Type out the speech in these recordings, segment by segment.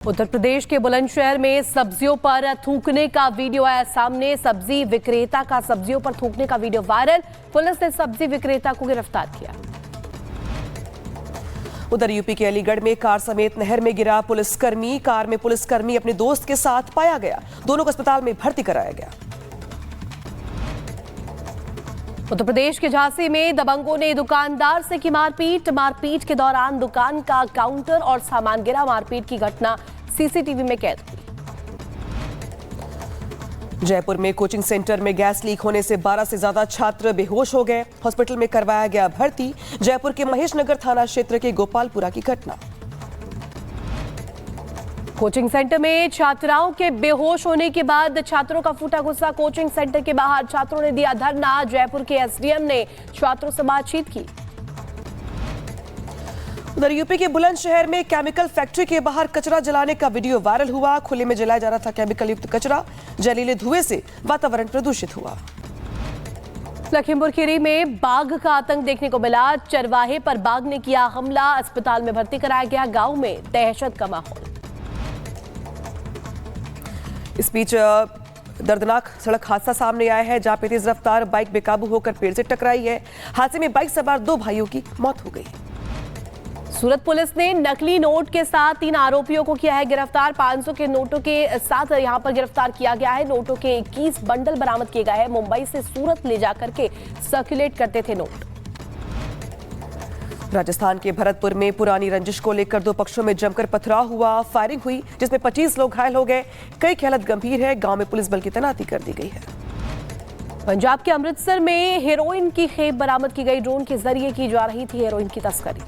उत्तर प्रदेश के बुलंदशहर में सब्जियों पर थूकने का वीडियो आया सामने। सब्जी विक्रेता का सब्जियों पर थूकने का वीडियो वायरल। पुलिस ने सब्जी विक्रेता को गिरफ्तार किया। उधर यूपी के अलीगढ़ में कार समेत नहर में गिरा पुलिसकर्मी। कार में पुलिसकर्मी अपने दोस्त के साथ पाया गया। दोनों को अस्पताल में भर्ती कराया गया। उत्तर प्रदेश के झांसी में दबंगों ने दुकानदार से की मारपीट। मारपीट के दौरान दुकान का काउंटर और सामान गिरा। मारपीट की घटना सीसीटीवी में कैद हुई। जयपुर में कोचिंग सेंटर में गैस लीक होने से 12 से ज्यादा छात्र बेहोश हो गए। हॉस्पिटल में करवाया गया भर्ती। जयपुर के महेश नगर थाना क्षेत्र के गोपालपुरा की घटना। कोचिंग सेंटर में छात्राओं के बेहोश होने के बाद छात्रों का फूटा गुस्सा। कोचिंग सेंटर के बाहर छात्रों ने दिया धरना। जयपुर के एसडीएम ने छात्रों से बातचीत की। उधर यूपी के बुलंदशहर में केमिकल फैक्ट्री के बाहर कचरा जलाने का वीडियो वायरल हुआ। खुले में जलाया जा रहा था केमिकल युक्त कचरा। जहरीले धुएं से वातावरण प्रदूषित हुआ। लखीमपुर खीरी में बाघ का आतंक देखने को मिला। चरवाहे पर बाघ ने किया हमला। अस्पताल में भर्ती कराया गया। गांव में दहशत का माहौल। इस बीच दर्दनाक सड़क हादसा सामने आया है, जहां पे तेज रफ्तार बाइक बेकाबू होकर पेड़ से टकराई है। हादसे में बाइक सवार 2 भाइयों की मौत हो गई। सूरत पुलिस ने नकली नोट के साथ 3 आरोपियों को किया है गिरफ्तार। 500 के नोटों के साथ यहां पर गिरफ्तार किया गया है। नोटों के 21 बंडल बरामद किए गए हैं। मुंबई से सूरत ले जाकर के सर्कुलेट करते थे नोट। राजस्थान के भरतपुर में पुरानी रंजिश को लेकर 2 पक्षों में जमकर पथराव हुआ। फायरिंग हुई जिसमें 25 लोग घायल हो गए। कई की हालत गंभीर है। गांव में पुलिस बल की तैनाती कर दी गई है। पंजाब के अमृतसर में हेरोइन की खेप बरामद की गई। ड्रोन के जरिए की जा रही थी हेरोइन की तस्करी।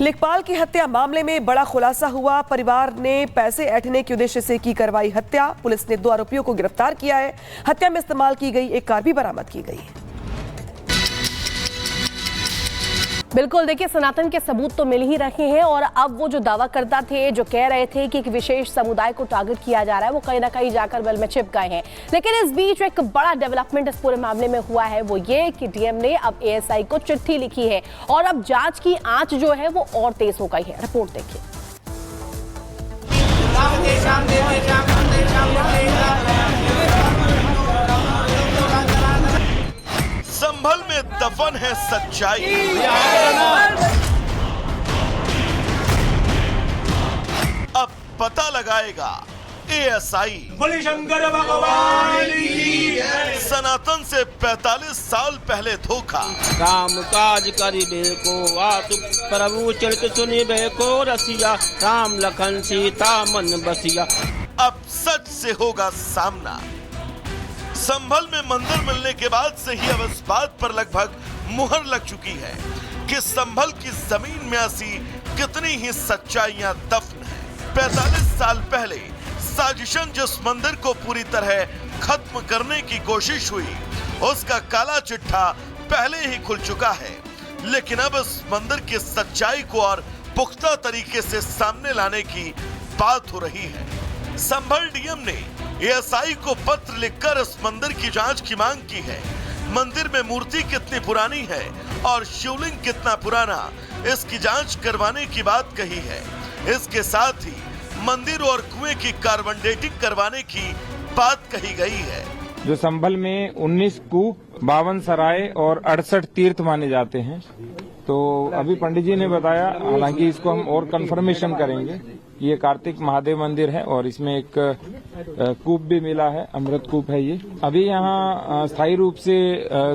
लेखपाल की हत्या मामले में बड़ा खुलासा हुआ। परिवार ने पैसे ऐंठने के उद्देश्य से की कार्रवाई हत्या। पुलिस ने 2 आरोपियों को गिरफ्तार किया है। हत्या में इस्तेमाल की गई एक कार भी बरामद की गई है। बिल्कुल, देखिए सनातन के सबूत तो मिल ही रहे हैं और अब वो जो दावा करता थे, जो कह रहे थे कि एक विशेष समुदाय को टारगेट किया जा रहा है, वो कहीं ना कहीं जाकर बल में छिप गए हैं। लेकिन इस बीच एक बड़ा डेवलपमेंट इस पूरे मामले में हुआ है। वो ये कि डीएम ने अब एएसआई को चिट्ठी लिखी है और अब जांच की आंच जो है वो और तेज हो गई है। रिपोर्ट देखिए। संभल में दफन है सच्चाई। अब पता लगाएगा एएसआई। बोले शंकर भगवान की। सनातन से 45 साल पहले धोखा। राम काज करिबे को आतु प्रभु चरित सुनिबे को रसिया। राम लखन सीता मन बसिया। अब सच से होगा सामना। संभल में मंदिर मिलने के बाद से ही अब इस बात पर लगभग मुहर लग चुकी है कि संभल की जमीन में ऐसी कितनी ही सच्चाइयां दफन है। 45 साल पहले साजिशन जिस मंदिर को पूरी तरह खत्म करने की कोशिश हुई, उसका काला चिट्ठा पहले ही खुल चुका है। लेकिन अब इस मंदिर की सच्चाई को और पुख्ता तरीके से सामने लाने की बात हो रही है। संभल डीएम ने एएसआई को पत्र लिखकर इस मंदिर की जांच की मांग की है। मंदिर में मूर्ति कितनी पुरानी है और शिवलिंग कितना पुराना, इसकी जांच करवाने की बात कही है। इसके साथ ही मंदिर और कुएं की कार्बन डेटिंग करवाने की बात कही गई है। जो संभल में 19 कूप, 52 सराय और 68 तीर्थ माने जाते हैं। तो अभी पंडित जी ने बताया, हालांकि इसको हम और कंफर्मेशन करेंगे। ये कार्तिक महादेव मंदिर है और इसमें एक कूप भी मिला है, अमृत कूप है ये। अभी यहाँ स्थायी रूप से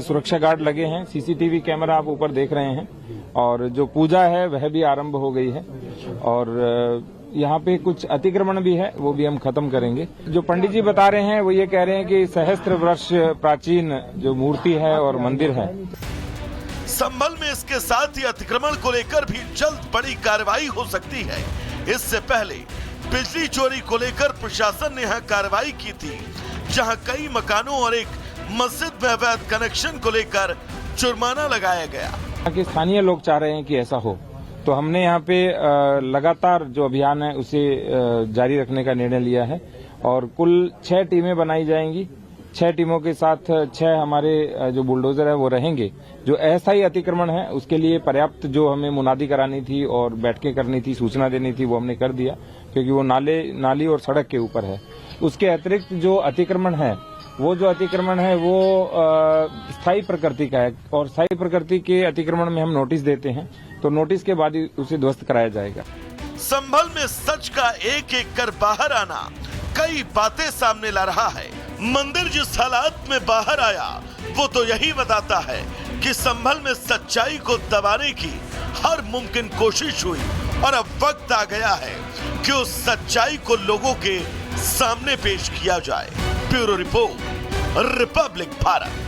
सुरक्षा गार्ड लगे हैं। सीसीटीवी कैमरा आप ऊपर देख रहे हैं और जो पूजा है वह भी आरंभ हो गई है और यहाँ पे कुछ अतिक्रमण भी है, वो भी हम खत्म करेंगे। जो पंडित जी बता रहे हैं वो ये कह रहे हैं कि सहस्त्र वर्ष प्राचीन जो मूर्ति है और मंदिर है। संभल में इसके साथ ही अतिक्रमण को लेकर भी जल्द बड़ी कार्रवाई हो सकती है। इससे पहले बिजली चोरी को लेकर प्रशासन ने यहाँ कार्रवाई की थी, जहां कई मकानों और एक मस्जिद में अवैध कनेक्शन को लेकर जुर्माना लगाया गया। कि स्थानीय लोग चाह रहे हैं कि ऐसा हो, तो हमने यहाँ पे लगातार जो अभियान है उसे जारी रखने का निर्णय लिया है और कुल 6 टीमें बनाई जाएंगी। 6 टीमों के साथ 6 हमारे जो बुलडोजर है वो रहेंगे। जो अस्थायी अतिक्रमण है उसके लिए पर्याप्त जो हमें मुनादी करानी थी और बैठकें करनी थी, सूचना देनी थी, वो हमने कर दिया, क्योंकि वो नाली और सड़क के ऊपर है। उसके अतिरिक्त जो अतिक्रमण है वो स्थायी प्रकृति का है, और स्थायी प्रकृति के अतिक्रमण में हम नोटिस देते हैं, तो नोटिस के बाद ही उसे ध्वस्त कराया जाएगा। संभल में सच का एक एक कर बाहर आना कई बातें सामने ला रहा है। मंदिर जिस हालात में बाहर आया वो तो यही बताता है कि संभल में सच्चाई को दबाने की हर मुमकिन कोशिश हुई, और अब वक्त आ गया है कि उस सच्चाई को लोगों के सामने पेश किया जाए। Bureau report, Republic Bharat.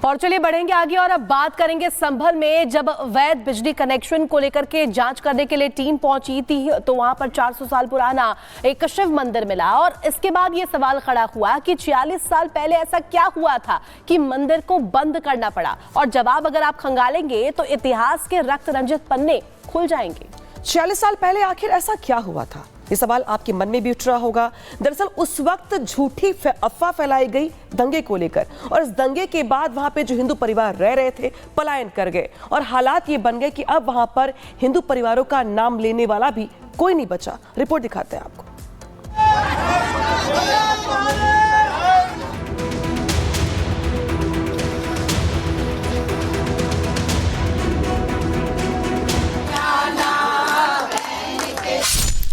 और चलिए बढ़ेंगे आगे और अब बात करेंगे संभल में जब अवैध बिजली कनेक्शन को लेकर के जांच करने के लिए टीम पहुंची थी, तो वहां पर 400 साल पुराना एक शिव मंदिर मिला। और इसके बाद ये सवाल खड़ा हुआ कि 46 साल पहले ऐसा क्या हुआ था कि मंदिर को बंद करना पड़ा, और जवाब अगर आप खंगालेंगे तो इतिहास के रक्त रंजित पन्ने खुल जाएंगे। 46 साल पहले आखिर ऐसा क्या हुआ था, ये सवाल आपके मन में भी उठ रहा होगा। दरअसल उस वक्त झूठी अफवाह फैलाई गई दंगे को लेकर, और इस दंगे के बाद वहां पे जो हिंदू परिवार रह रहे थे पलायन कर गए, और हालात ये बन गए कि अब वहां पर हिंदू परिवारों का नाम लेने वाला भी कोई नहीं बचा। रिपोर्ट दिखाते हैं आपको।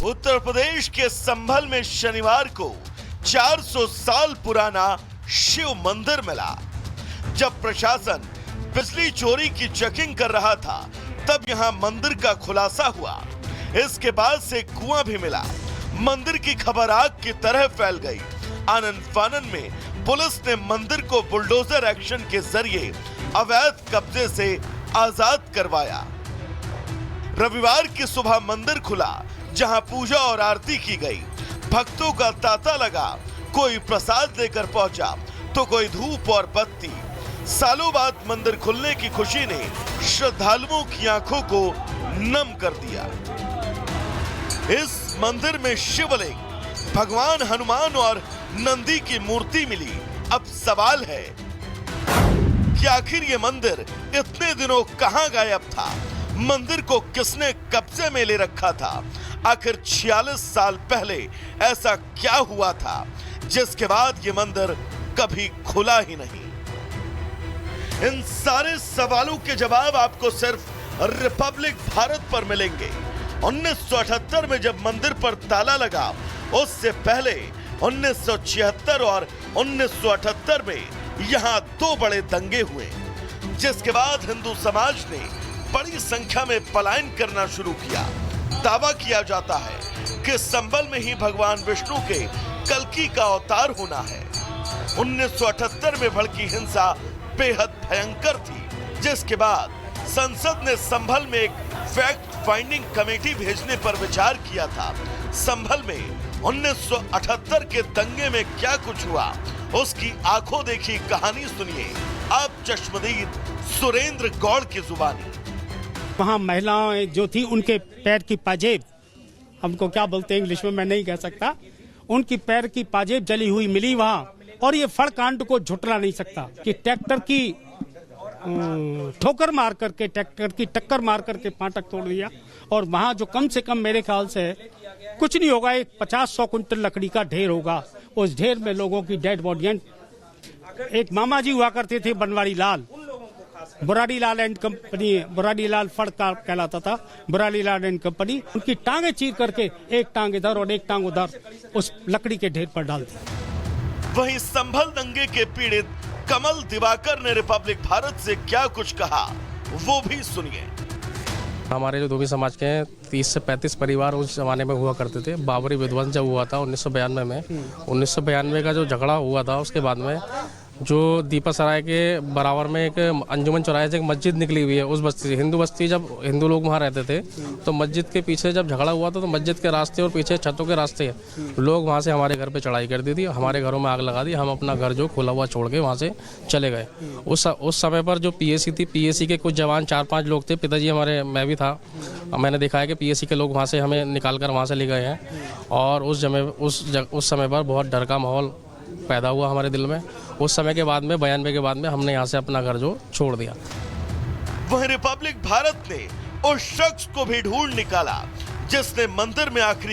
उत्तर प्रदेश के संभल में शनिवार को 400 साल पुराना शिव मंदिर मिला। जब प्रशासन बिजली चोरी की चेकिंग कर रहा था तब यहां मंदिर का खुलासा हुआ। इसके बाद से कुआं भी मिला। मंदिर की खबर आग की तरह फैल गई। आनन फानन में पुलिस ने मंदिर को बुलडोजर एक्शन के जरिए अवैध कब्जे से आजाद करवाया। रविवार की सुबह मंदिर खुला, जहां पूजा और आरती की गई। भक्तों का तांता लगा, कोई प्रसाद लेकर पहुंचा तो कोई धूप और बत्ती। सालों बाद मंदिर खुलने की खुशी ने श्रद्धालुओं की आंखों को नम कर दिया। इस मंदिर में शिवलिंग, भगवान हनुमान और नंदी की मूर्ति मिली। अब सवाल है कि आखिर ये मंदिर इतने दिनों कहां गायब था? मंदिर को किसने कब्जे में ले रखा था? आखिर 46 साल पहले ऐसा क्या हुआ था जिसके बाद ये मंदिर कभी खुला ही नहीं? इन सारे सवालों के जवाब आपको सिर्फ रिपब्लिक भारत पर मिलेंगे। 1978 में जब मंदिर पर ताला लगा, उससे पहले 1976 और 1978 में यहां 2 बड़े दंगे हुए, जिसके बाद हिंदू समाज ने बड़ी संख्या में पलायन करना शुरू किया। दावा किया जाता है कि संभल में ही भगवान विष्णु के कल्कि का अवतार होना है। 1978 में भड़की हिंसा बेहद भयंकर थी, जिसके बाद संसद ने संभल में एक फैक्ट फाइंडिंग कमेटी भेजने पर विचार किया था। संभल में 1978 के दंगे में क्या कुछ हुआ, उसकी आंखों देखी कहानी सुनिए आप चश्मदीद सुरेंद्र गौड़ की जुबानी। वहाँ महिलाएं जो थी उनके पैर की पाजेब, हमको क्या बोलते हैं इंग्लिश में मैं नहीं कह सकता, उनकी पैर की पाजेब जली हुई मिली वहाँ। और ये फड़ कांड को झुटला नहीं सकता कि ट्रैक्टर की ठोकर मार करके, ट्रैक्टर की टक्कर मार करके फाटक तोड़ दिया। और वहाँ जो कम से कम मेरे ख्याल से कुछ नहीं होगा, एक 50-100 कुंटल लकड़ी का ढेर होगा। उस ढेर में लोगों की डेड बॉडियां। एक मामा जी हुआ करते थे बनवारी लाल, बुराड़ी लाल एंड कंपनी, बुराड़ी लाल फड़ का कहलाता था, बुराड़ी लाल एंड कंपनी। उनकी टांगे चीर करके एक टांग इधर और एक टांग उधर उस लकड़ी के ढेर पर डाल दी। वहीं संभल दंगे के पीड़ित कमल दिवाकर ने रिपब्लिक भारत से क्या कुछ कहा, वो भी सुनिए। हमारे जो धोबी समाज के 30 से 35 परिवार उस जमाने में हुआ करते थे। बाबरी विध्वंस जब हुआ था 1992 में, 1992 का जो झगड़ा हुआ था उसके बाद में जो दीपा सराय के बराबर में एक अंजुमन चौराहे से एक मस्जिद निकली हुई है, उस बस्ती से हिंदू बस्ती, जब हिंदू लोग वहाँ रहते थे तो मस्जिद के पीछे जब झगड़ा हुआ था तो मस्जिद के रास्ते और पीछे छतों के रास्ते लोग वहाँ से हमारे घर पे चढ़ाई कर दी थी, हमारे घरों में आग लगा दी। हम अपना घर जो खुला हुआ छोड़ के वहाँ से चले गए। उस समय पर जो पीएसी थी, पीएसी के कुछ जवान 4-5 लोग थे, पिताजी हमारे, मैं भी था, मैंने देखा है कि पीएसी के लोग वहाँ से हमें निकाल कर वहाँ से ले गए हैं और उस समय पर बहुत डर का माहौल पैदा हुआ हमारे दिल में। उस समय के बाद में 92 के बाद में हमने यहाँ से अपना घर जो छोड़ दिया। वहीं रिपब्लिक भारत ने उस शख्स को भी ढूंढ निकाला जिसने मंदिर में आखिरी